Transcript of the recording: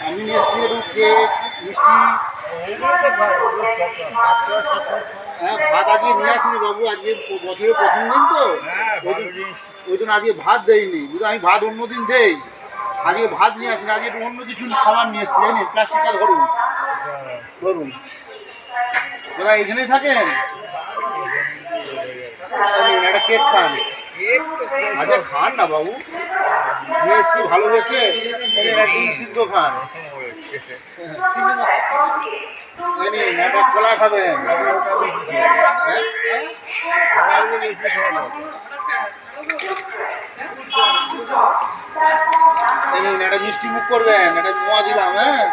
আমি নিয়ে এসেছি একটু কেক মিষ্টি। হ্যাঁ, ভাত আজকে নিয়ে আসিনি বাবু, আজকে বছরের প্রথম দিন তো, ওই জন্য আজকে ভাত দেয়নি। যদি আমি ভাত অন্যদিন দেই, আজকে ভাত নিয়ে আসিনি, আজকে একটু অন্য কিছু খাবার নিয়ে এসেছি। জানি প্লাস্টিকটা ধরুন ধরুন, ওরা এখানেই থাকেন। একটা কেক খান। আচ্ছা খান না বাবু, নিয়ে এসছি ভালোবেসে, ডিম সিদ্ধ খান। একটা কলা খাবেন। একটা মিষ্টি মুখ করবেন, একটা মোয়া দিলাম। হ্যাঁ।